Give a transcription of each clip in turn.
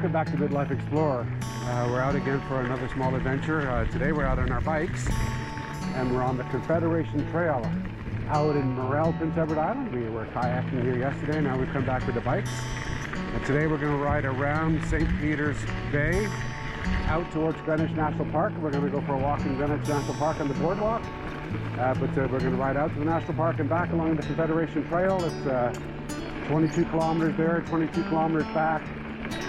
Welcome back to Midlife Explorer. We're out again for another small adventure. Today we're out on our bikes and we're on the Confederation Trail out in Morrell, Prince Edward Island. We were kayaking here yesterday, now we've come back with the bikes. And today we're going to ride around St. Peter's Bay out towards Greenwich National Park. We're going to go for a walk in Greenwich National Park on the boardwalk. But we're going to ride out to the National Park and back along the Confederation Trail. It's 22 kilometers there, 22 kilometers back.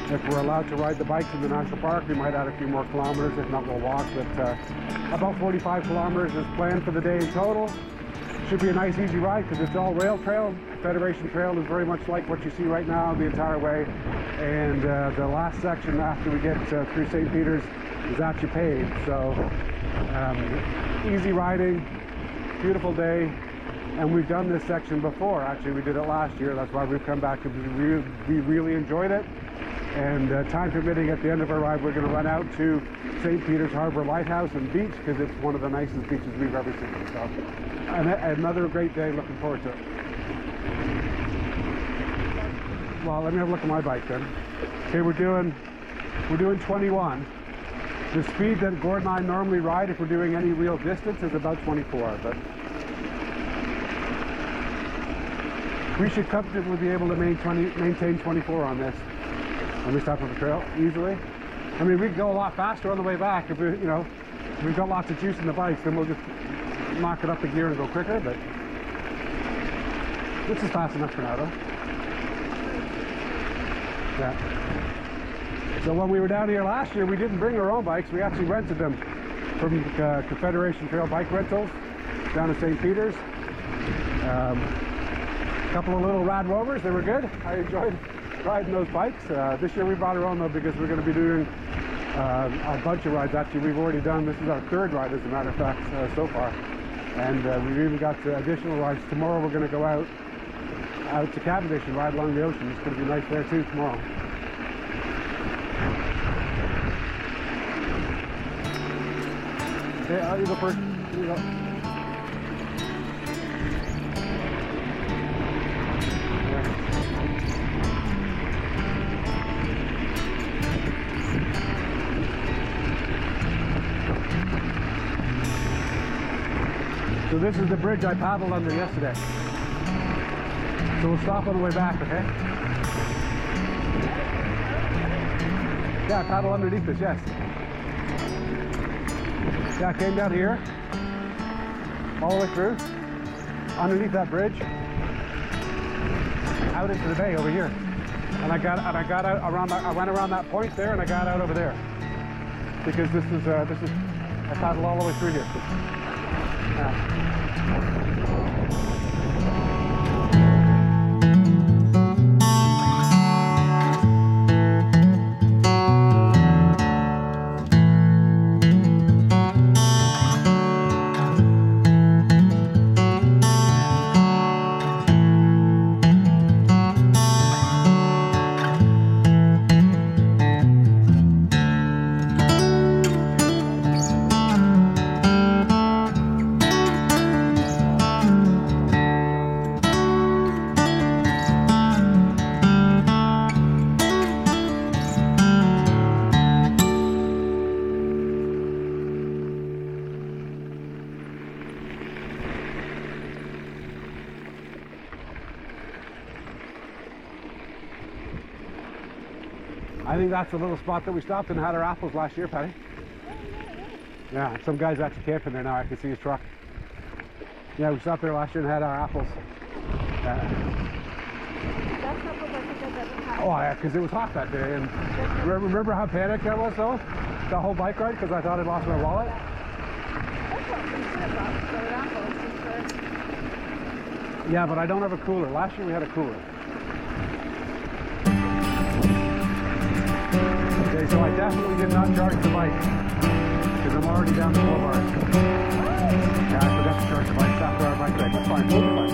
If we're allowed to ride the bikes in the National Park, we might add a few more kilometers. If not, we'll walk. But about 45 kilometers is planned for the day in total. Should be a nice, easy ride because it's all rail trail. Confederation Trail is very much like what you see right now the entire way. And the last section after we get through St. Peter's is actually paved. So easy riding, beautiful day. And we've done this section before. Actually, we did it last year. That's why we've come back, because we really enjoyed it. And time permitting, at the end of our ride, we're going to run out to St. Peter's Harbor Lighthouse and Beach, because it's one of the nicest beaches we've ever seen. So, another great day. Looking forward to it. Well, let me have a look at my bike then. Okay, we're doing 21. The speed that Gordon and I normally ride, if we're doing any real distance, is about 24. But we should comfortably be able to maintain 24 on this when we stop on the trail easily. I mean, we can go a lot faster on the way back if if we've got lots of juice in the bikes, then we'll just knock it up a gear and go quicker. But this is fast enough for now, though. Yeah. So when we were down here last year, we didn't bring our own bikes. We actually rented them from Confederation Trail Bike Rentals down to St. Peter's. A couple of little Rad Rovers, they were good. I enjoyed riding those bikes. This year we brought our own though, because we're going to be doing a bunch of rides. Actually, we've already done, this is our third ride as a matter of fact so far. And we've even got additional rides. Tomorrow we're going to go out to Cavendish and ride along the ocean. It's going to be nice there too tomorrow. Okay, you go first. Here you go. So this is the bridge I paddled under yesterday. So we'll stop on the way back, okay? Yeah, I paddled underneath this, yes. Yeah, I came down here, all the way through, underneath that bridge, out into the bay over here. And I got out around I went around that point there and I got out over there. Because this is I paddled all the way through here. Yeah. I think that's the little spot that we stopped and had our apples last year, Patty. Yeah, some guy's actually camping there now. I can see his truck. Yeah, we stopped there last year and had our apples. That's not what I think I've ever had. Oh yeah, because it was hot that day. And remember how panicked I was though? The whole bike ride, because I thought I'd lost my wallet. That's what we should have brought, for apples. Yeah, but I don't have a cooler. Last year we had a cooler. Okay, so I definitely did not charge the bike because I'm already down to 12 hours. Yeah, I forgot to charge the bike after our bike ride. That's fine, move the bike.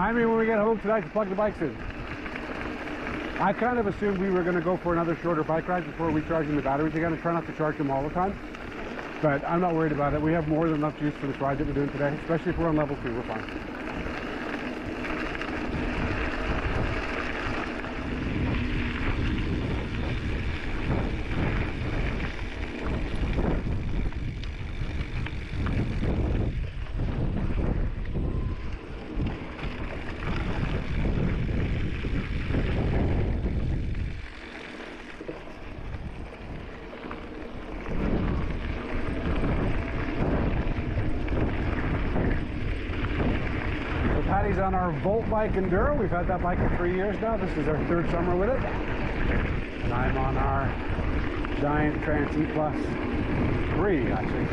Remind me when we get home tonight to plug the bikes in. I kind of assumed we were going to go for another shorter bike ride before recharging the batteries again and try not to charge them all the time. But I'm not worried about it. We have more than enough juice for this ride that we're doing today, especially if we're on level 2, we're fine. Patty's on our Volt bike Enduro. We've had that bike for 3 years now. This is our 3rd summer with it. And I'm on our Giant Trans E Plus 3, actually.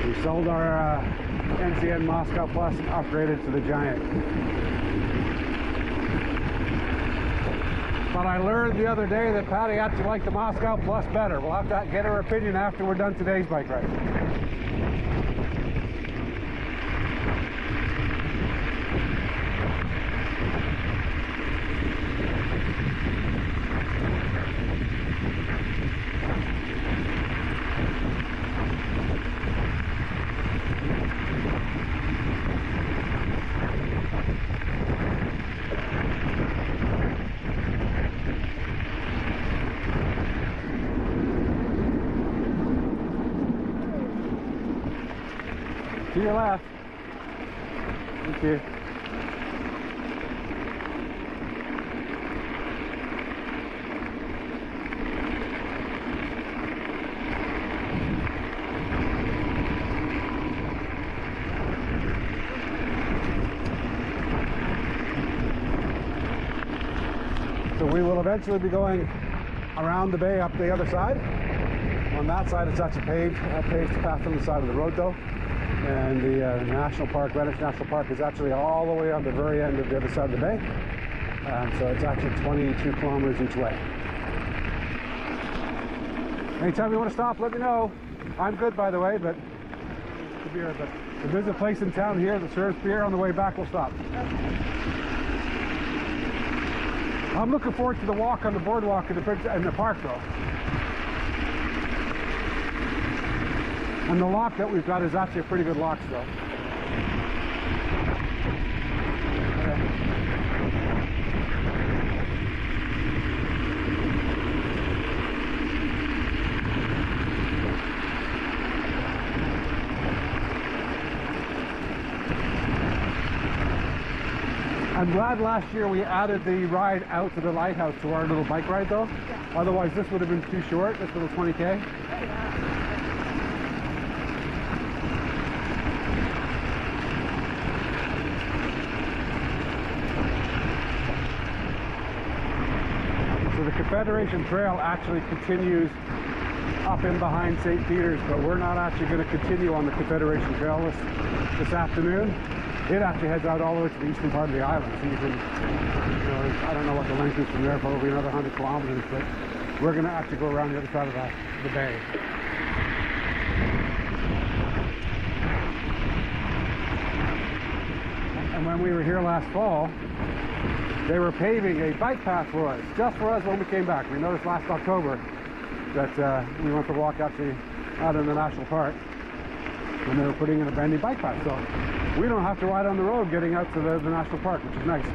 We sold our NCN Moscow Plus and upgraded to the Giant. But I learned the other day that Patty actually liked the Moscow Plus better. We'll have to get her opinion after we're done today's bike ride. To your left. Thank you. So we will eventually be going around the bay up the other side. On that side it's actually paved path on the side of the road though. And the National Park, Greenwich National Park, is actually all the way on the very end of the other side of the bay. So it's actually 22 kilometers each way. Anytime you want to stop, let me know. I'm good, by the way, but if there's a place in town here that serves beer on the way back, we'll stop. I'm looking forward to the walk on the boardwalk in the park, though. And the lock that we've got is actually a pretty good lock still. I'm glad last year we added the ride out to the lighthouse to our little bike ride though. Yeah. Otherwise this would have been too short, this little 20K. Yeah. The Confederation Trail actually continues up in behind St. Peter's, but we're not actually going to continue on the Confederation Trail this afternoon. It actually heads out all the way to the eastern part of the island, so you can, I don't know what the length is from there, probably another 100 kilometers, but we're going to actually go around the other side of the bay. And when we were here last fall, they were paving a bike path for us, just for us when we came back. We noticed last October that we went for a walk actually out in the national park, and they were putting in a brand new bike path. So we don't have to ride on the road getting out to the national park, which is nice.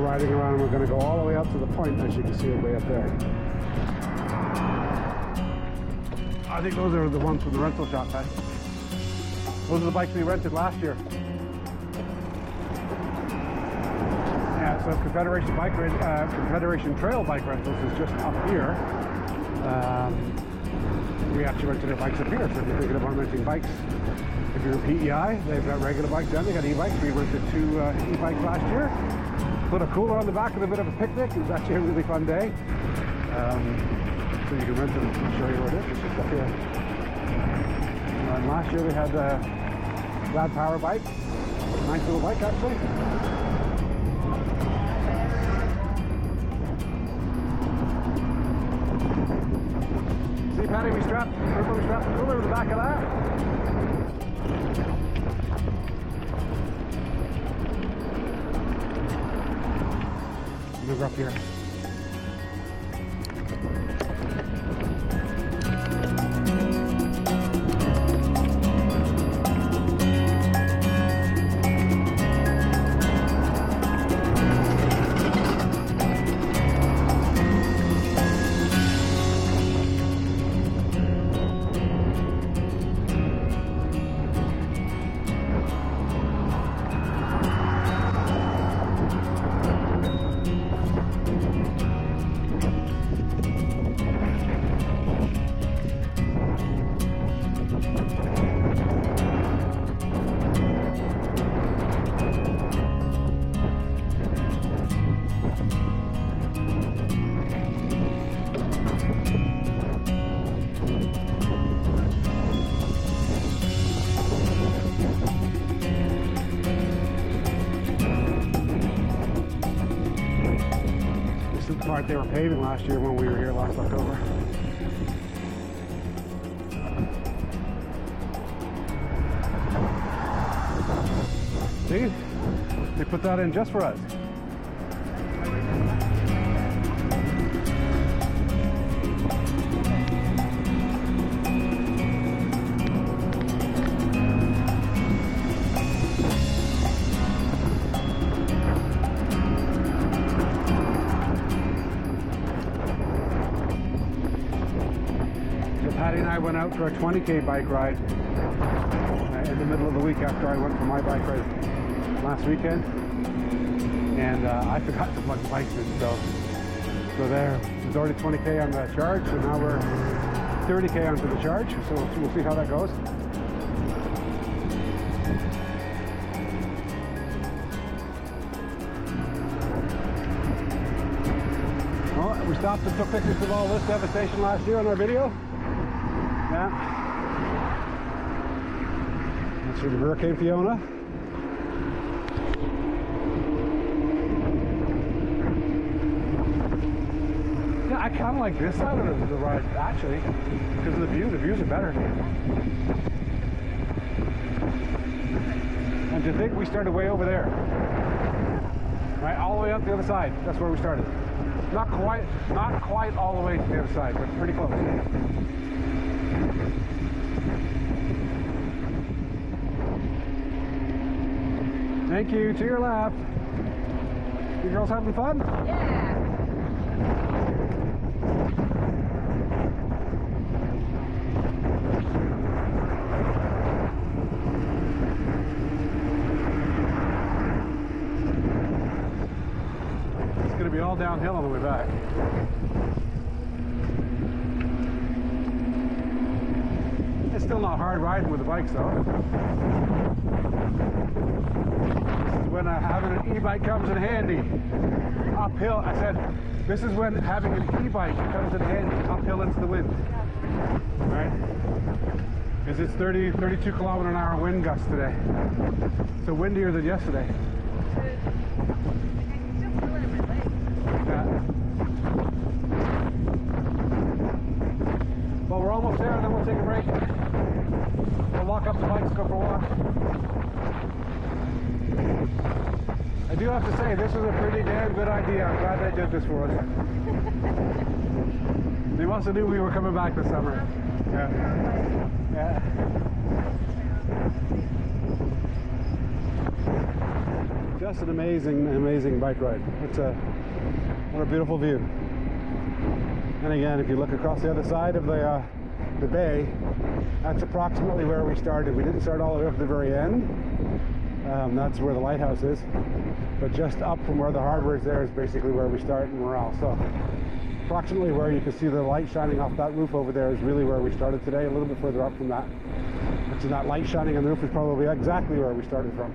Riding around, and we're going to go all the way up to the point, as you can see it way up there. I think those are the ones from the rental shop, Pat. Those are the bikes we rented last year. Yeah, so Confederation Trail bike rentals is just up here. We actually rented their bikes up here, so if you're thinking about renting bikes, if you're in PEI, they've got regular bikes then, they got e-bikes. We rented 2 e-bikes last year. Put a cooler on the back and a bit of a picnic. It was actually a really fun day. So you can rent it. I'll show you where it is. It's just up here. And last year we had the Glad Power bike. Nice little bike actually. See, Patty, we strapped the cooler to the back of that. Move up here. Part they were paving last year when we were here last October. See? They put that in just for us. Patty and I went out for a 20k bike ride in the middle of the week after I went for my bike ride last weekend, and I forgot to plug the bikes in, so there was already 20k on the charge, so now we're 30k onto the charge, so we'll see how that goes. Well, we stopped and took pictures of all this devastation last year on our video. Yeah. That's from Hurricane Fiona. Yeah, I kind of like this side of the ride, actually, because of the view. The views are better. And to think we started way over there. Right, all the way up the other side. That's where we started. Not quite all the way to the other side, but pretty close. Thank you. To your left. You girls having fun? Yeah. It's going to be all downhill on the way back. It's still not hard riding with the bikes though. When having an e-bike comes in handy. Uphill, I said, this is when having an e-bike comes in handy uphill into the wind. Right? Because it's 32 kilometer an hour wind gusts today. So windier than yesterday. Yeah. Well, we're almost there, then we'll take a break. We'll lock up the bikes, go for a walk. I do have to say, this was a pretty damn good idea. I'm glad they did this for us. They must have knew we were coming back this summer. Yeah. Yeah. Just an amazing bike ride. What a beautiful view. And again, if you look across the other side of the bay, that's approximately where we started. We didn't start all the way up to the very end. That's where the lighthouse is. But just up from where the harbor is there is basically where we start in Morrell. So approximately where you can see the light shining off that roof over there is really where we started today. A little bit further up from that. So that light shining on the roof is probably exactly where we started from.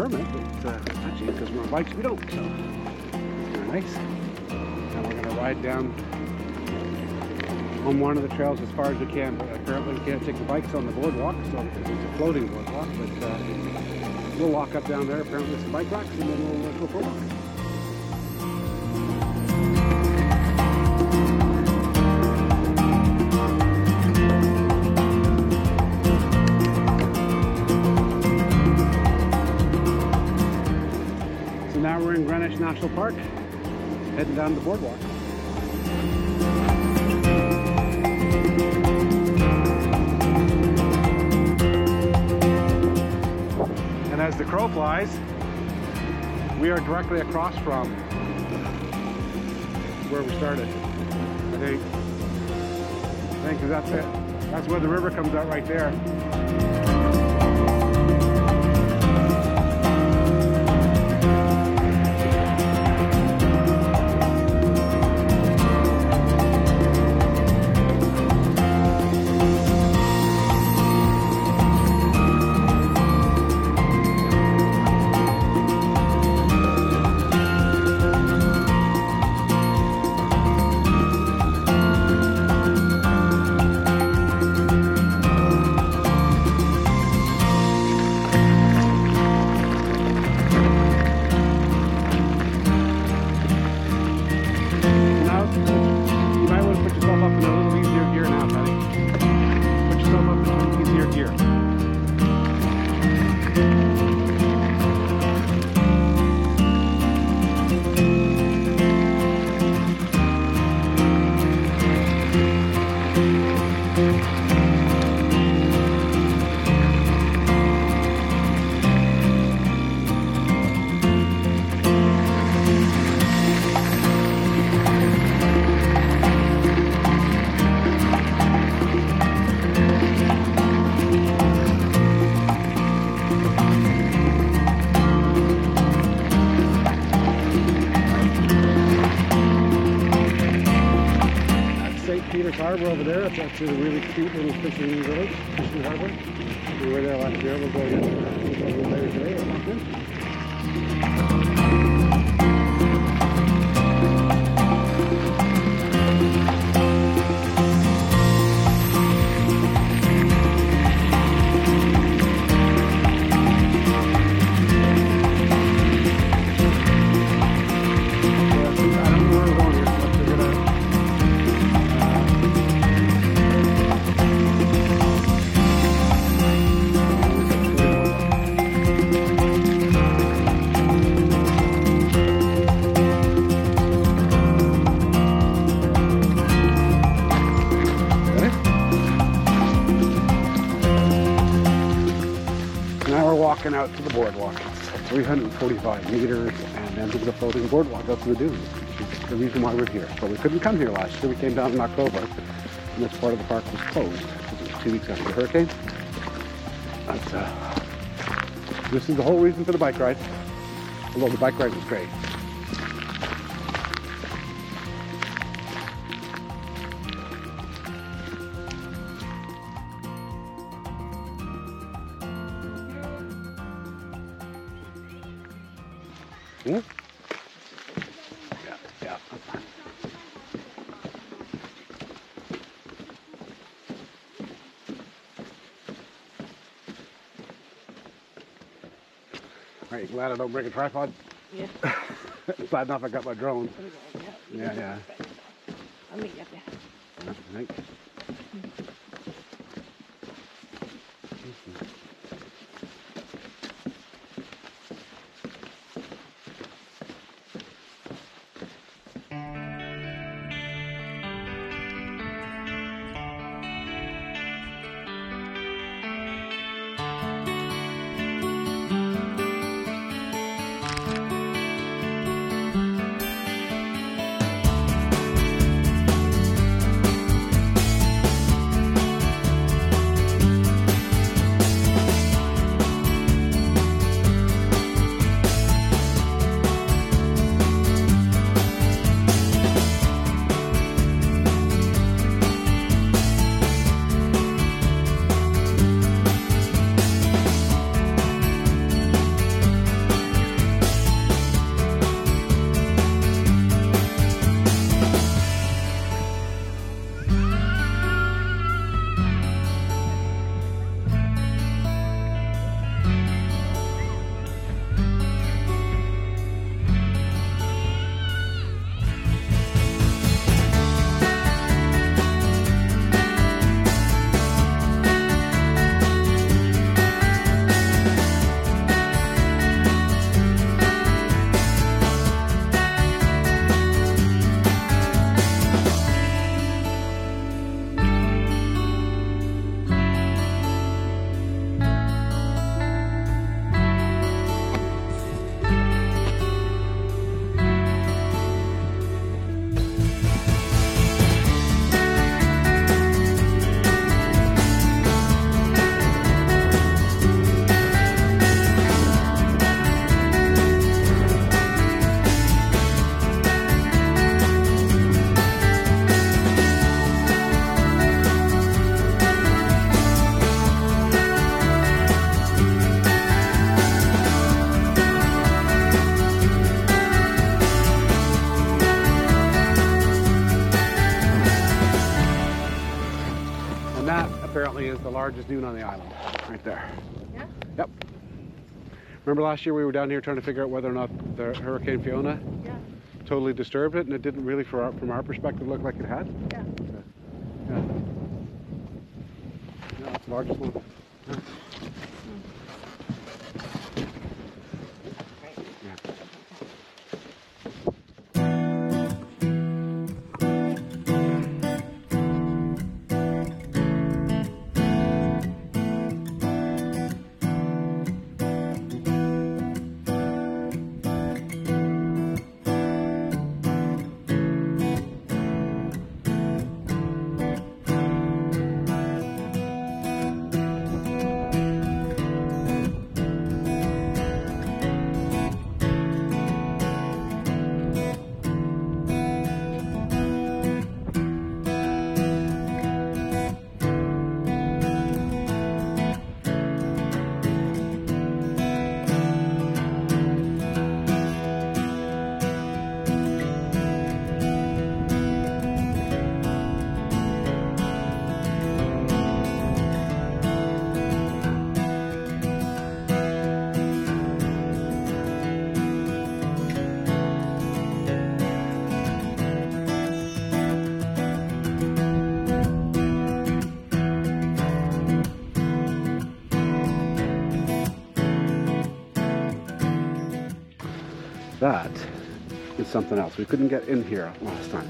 permit, but actually because we're on bikes, we don't. So very nice. And we're gonna ride down on one of the trails as far as we can, but apparently we can't take the bikes on the boardwalk, so because it's a floating boardwalk. But we'll walk up down there, apparently some bike racks, and then we'll go for a walk. So now we're in Greenwich National Park, heading down the boardwalk. And as the crow flies, we are directly across from where we started, I think, because that's it. That's where the river comes out right there. Harbor over there. It's actually a really cute little fishing village, fishing harbor. We were there last year. We'll go again later today or something. Walking out to the boardwalk. It's 345 meters, and then there's a floating boardwalk up to the dunes, which is the reason why we're here. So we couldn't come here last year. We came down in October, and this part of the park was closed because it was 2 weeks after the hurricane. But this is the whole reason for the bike ride, although the bike ride was great. Hmm? Yeah. Are you glad I don't bring a tripod? Yeah. Glad enough I got my drone. Yeah. I'll meet you up there. Thanks. And that apparently is the largest dune on the island, right there. Yeah? Yep. Remember last year we were down here trying to figure out whether or not the Hurricane Fiona Yeah. totally disturbed it, and it didn't really, from our perspective, look like it had? Yeah. Yeah. Yeah, it's the largest one. Yeah. That is something else. We couldn't get in here last time.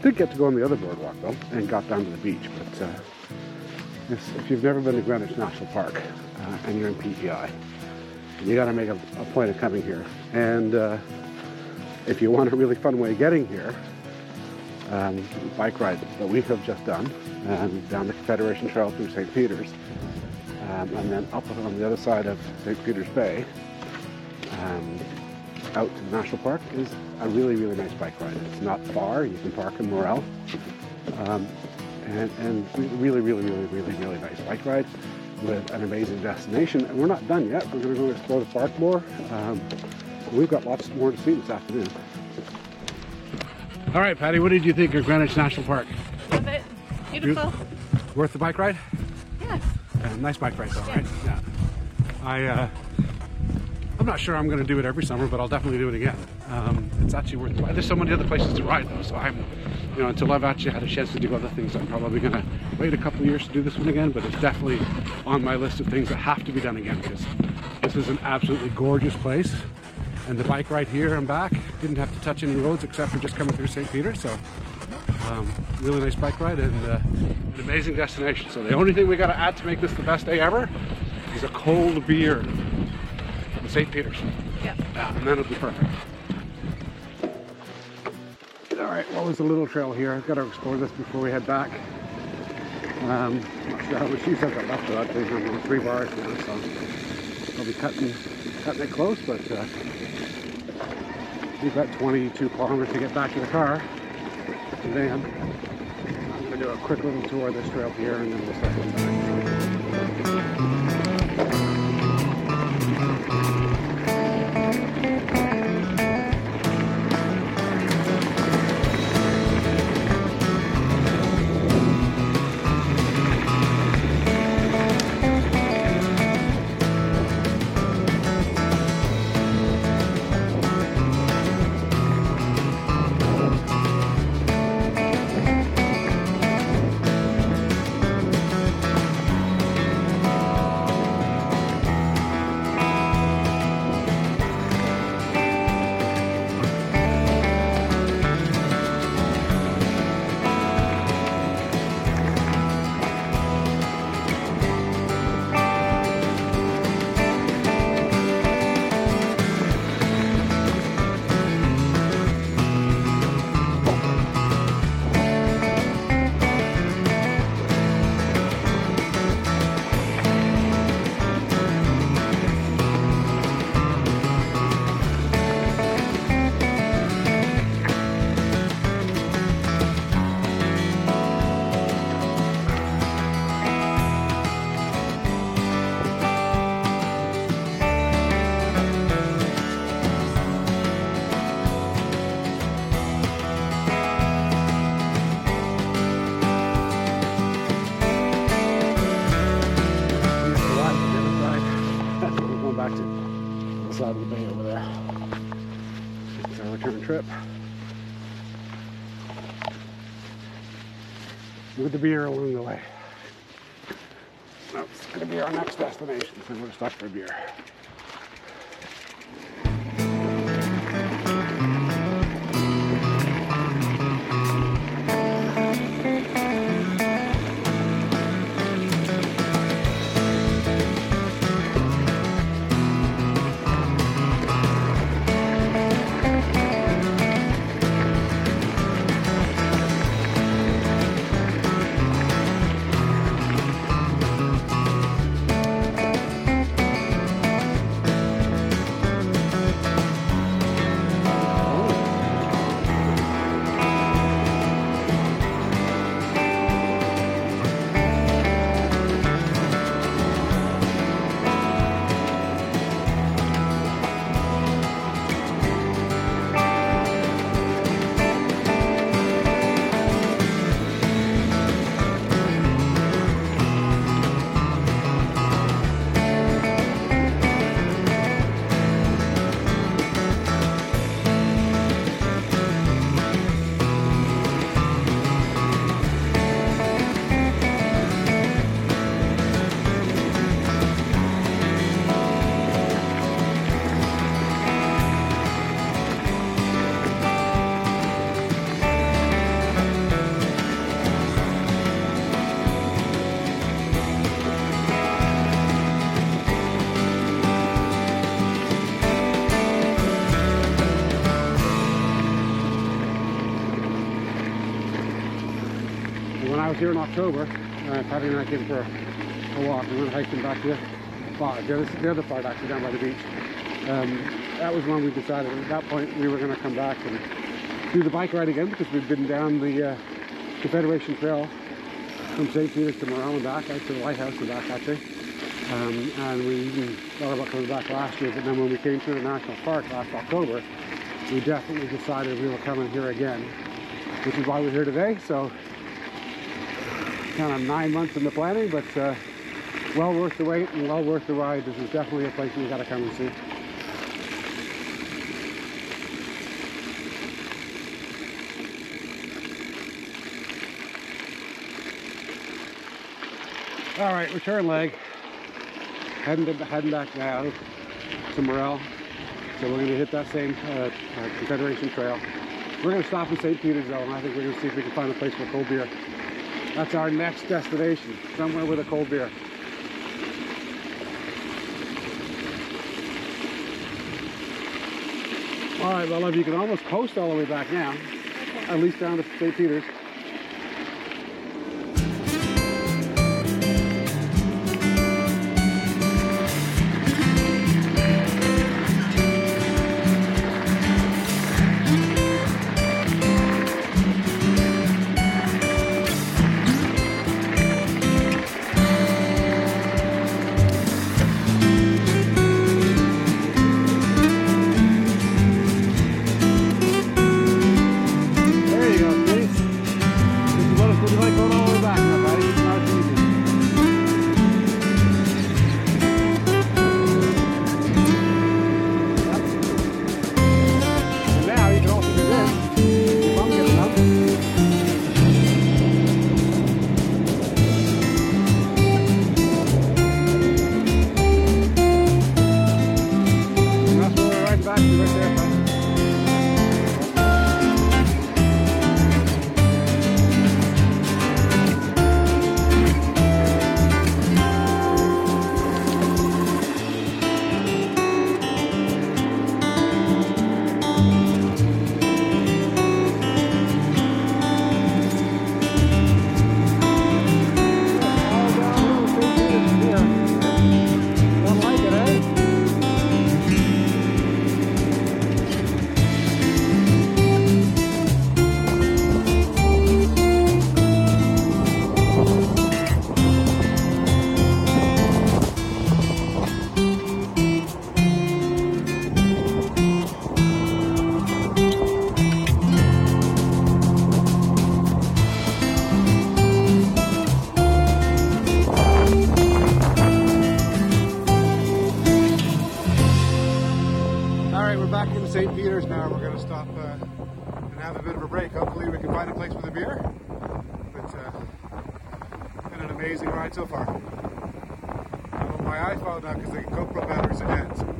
Did get to go on the other boardwalk though, and got down to the beach. But if you've never been to Greenwich National Park and you're in PEI, you got to make a point of coming here. And if you want a really fun way of getting here, bike ride that we have just done down the Confederation Trail through St. Peter's, and then up on the other side of St. Peter's Bay, out to the National Park is a really, really nice bike ride. It's not far. You can park in Morrell. And really, really, really, really, really nice bike ride with an amazing destination. And we're not done yet. We're going to go explore the park more. We've got lots more to see this afternoon. All right, Patty, what did you think of Greenwich National Park? Love it. Beautiful. Worth the bike ride? Yes. Nice bike ride though, right? Yeah. I'm not sure I'm going to do it every summer, but I'll definitely do it again. It's actually worth it. There's so many other places to ride though, so until I've actually had a chance to do other things, I'm probably going to wait a couple of years to do this one again, but it's definitely on my list of things that have to be done again, because this is an absolutely gorgeous place. And the bike ride here and back, didn't have to touch any roads except for just coming through St. Peter, so really nice bike ride and an amazing destination. So the only thing we got to add to make this the best day ever is a cold beer in St. Peter's. Yeah. And then it'll be perfect. All right, well, there's a little trail here. I've got to explore this before we head back. Not sure how much use I've got left of that thing. I'm on 3 bars now, so I'll be cutting it close, but we've got 22 kilometers to get back to the car. And then I'm going to do a quick little tour of this trail here, and then we'll start going back. trip. With the beer along the way. That's going to be our next destination, so we're going to stop for a beer. When I was here in October, Patty and I came for a walk. We went hiking back to the other part, actually, down by the beach. That was when we decided at that point we were going to come back and do the bike ride again, because we'd been down the Confederation Trail from St. Peter's to Morrell and back, out to the lighthouse and back actually. And we even thought about coming back last year, but then when we came to the national park last October, we definitely decided we were coming here again, which is why we're here today. So kind of 9 months in the planning, but well worth the wait and well worth the ride. This is definitely a place you got to come and see. All right, return leg. Heading back now to Morrell. So we're going to hit that same Confederation Trail. We're going to stop in St. Peter's though, and I think we're going to see if we can find a place for cold beer. That's our next destination, somewhere with a cold beer. All right, well, love, you can almost coast all the way back now, at least down to St. Peter's. to stop and have a bit of a break. Hopefully we can find a place with a beer. It's been an amazing ride so far. I'm on my iPhone now because the GoPro batteries are dead. So.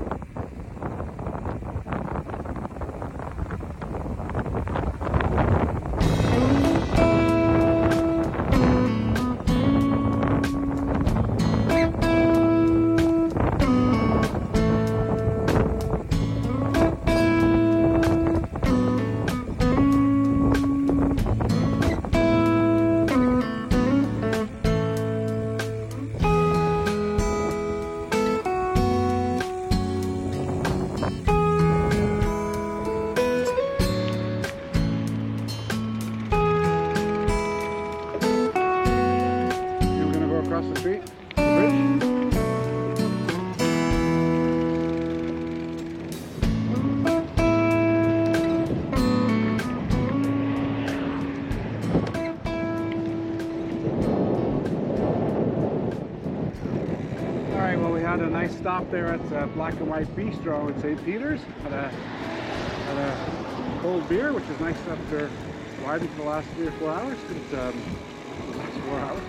Had a nice stop there at Black and White Bistro in St. Peter's. Had a cold beer, which is nice after riding for the last 3 or 4 hours. It's the last 4 hours.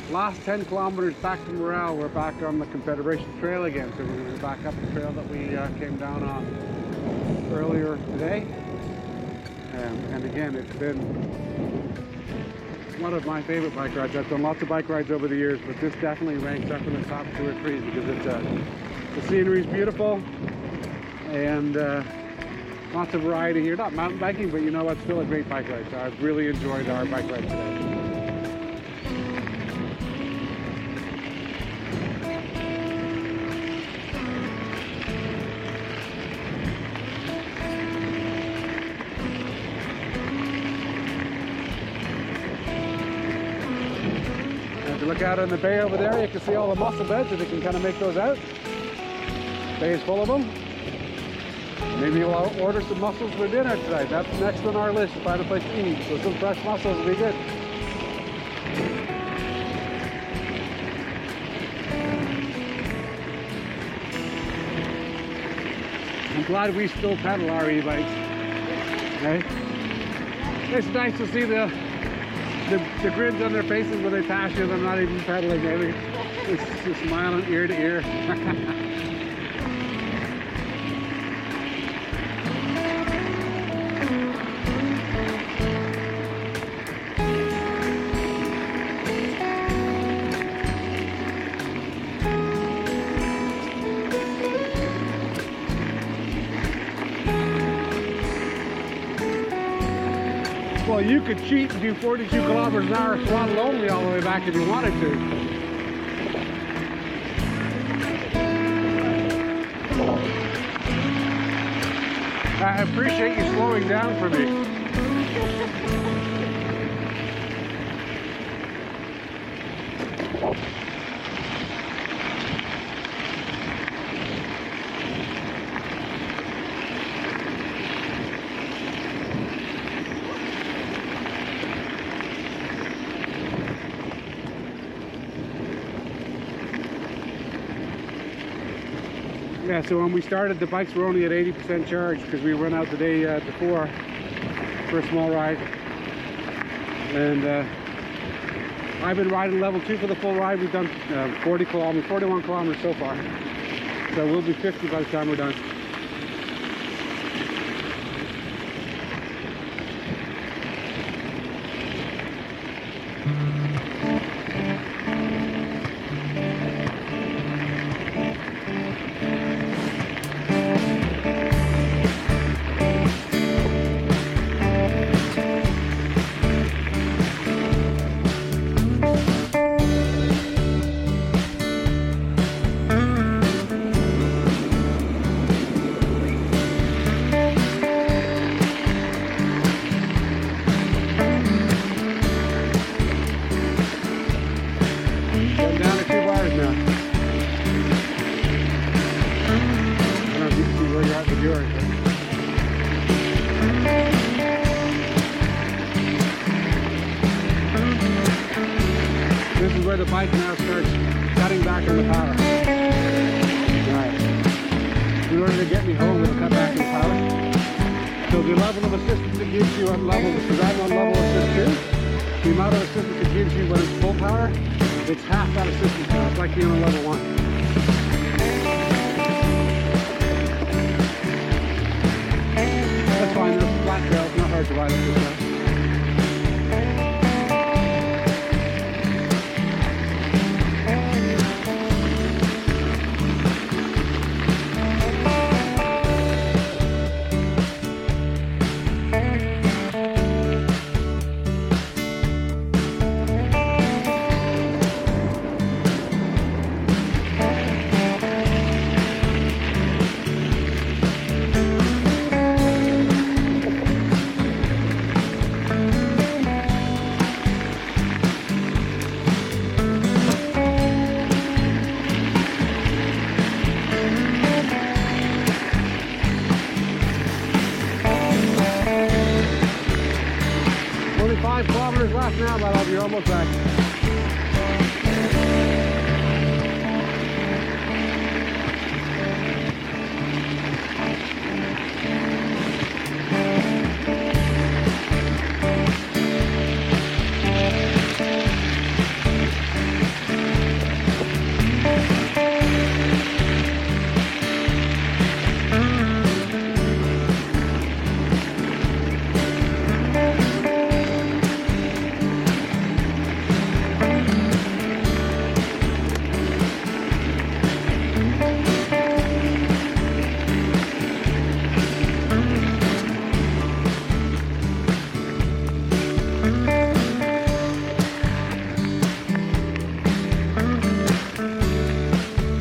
Last 10 kilometers back to Morrell. We're back on the Confederation Trail again, so we're going to go back up the trail that we came down on earlier today. And again, it's been one of my favorite bike rides. I've done lots of bike rides over the years, but this definitely ranks up in the top 2 or 3 because it's the scenery is beautiful and lots of variety here. Not mountain biking, but you know what, still a great bike ride. So I've really enjoyed our bike ride today. If you look out in the bay over there, you can see all the mussel beds, and you can kind of make those out. Bay is full of them. Maybe we'll order some mussels for dinner tonight. That's next on our list to find a place to eat. So some fresh mussels will be good. I'm glad we still pedal our e-bikes. Okay? It's nice to see the grins on their faces when they pass you. They're not even pedaling. It's just smiling ear to ear. Well, you could cheat and do 42 kilometers an hour throttle only all the way back if you wanted to. I appreciate you slowing down for me. Yeah, so when we started, the bikes were only at 80% charge because we run out the day before for a small ride. And I've been riding level 2 for the full ride. We've done 41 kilometers so far. So we'll be 50 by the time we're done. This is where the bike now starts cutting back on the power. Right. In order to get me home, it'll cut back on the power. So the level of assistance it gives you on level, because I'm on level assist 2, the amount of assistance it gives you when it's full power, it's half that assistance now. It's like being on level 1. That's fine, there's flat trail, it's not hard to ride up this way. Only 5 kilometers left now, but I'll be almost back.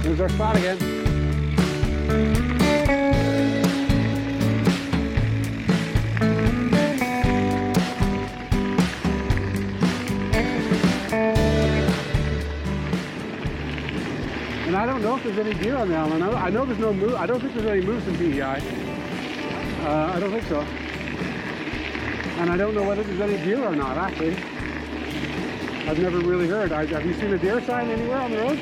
There's our spot again. And I don't know if there's any deer on the island. I know there's no moose. I don't think there's any moose in PEI. I don't think so. And I don't know whether there's any deer or not, actually. I've never really heard. Have you seen a deer sign anywhere on the road?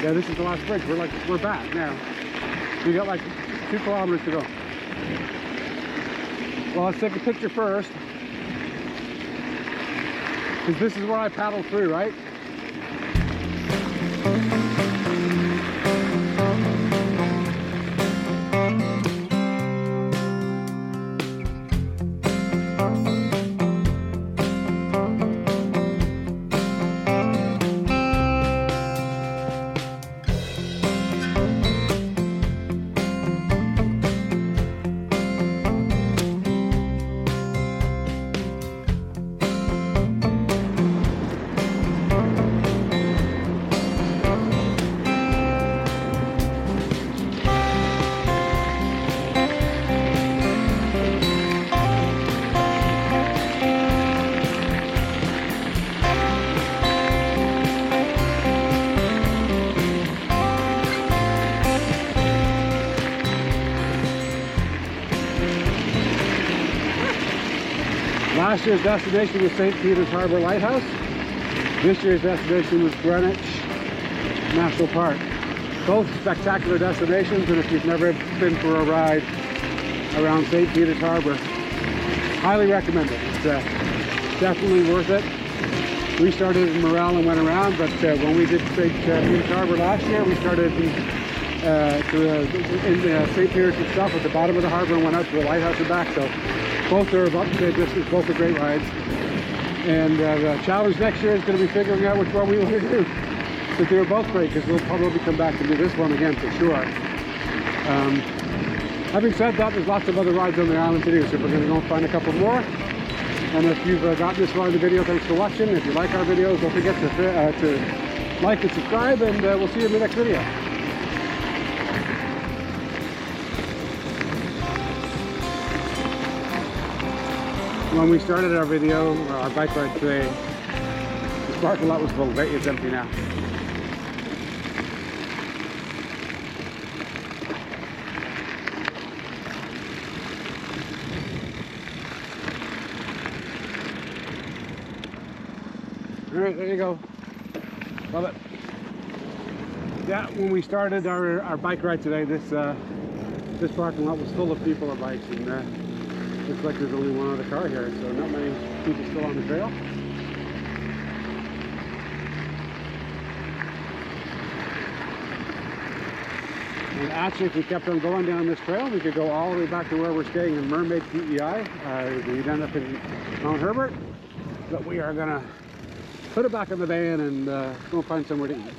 Yeah, this is the last bridge. We're back now. We got like 2 kilometers to go. Well, let's take a picture first, because this is where I paddled through, right? Last year's destination was St. Peter's Harbor Lighthouse. This year's destination was Greenwich National Park. Both spectacular destinations, and if you've never been for a ride around St. Peter's Harbor, highly recommend it. It's definitely worth it. We started in Morrell and went around, but when we did St. Peter's Harbor last year, we started in St. Peter's itself at the bottom of the harbor and went out to the lighthouse and back. So both are about the same distance, both are great rides. And the challenge next year is going to be figuring out which one we want to do. But they were both great, because we'll probably come back and do this one again for sure. Having said that, there's lots of other rides on the island to do, so we're going to go and find a couple more. And if you've got this far in the video, thanks for watching. If you like our videos, don't forget to like and subscribe, and we'll see you in the next video. When we started our video, our bike ride today, the parking lot was full. It's empty now. All right, there you go. Love it. Yeah, when we started our bike ride today, this parking lot was full of people on bikes, and looks like there's only one other car here, so not many people still on the trail. And actually, if we kept on going down this trail, we could go all the way back to where we're staying in Mermaid, PEI. We'd end up in Mount Herbert, but we are gonna put it back in the van and go find somewhere to eat.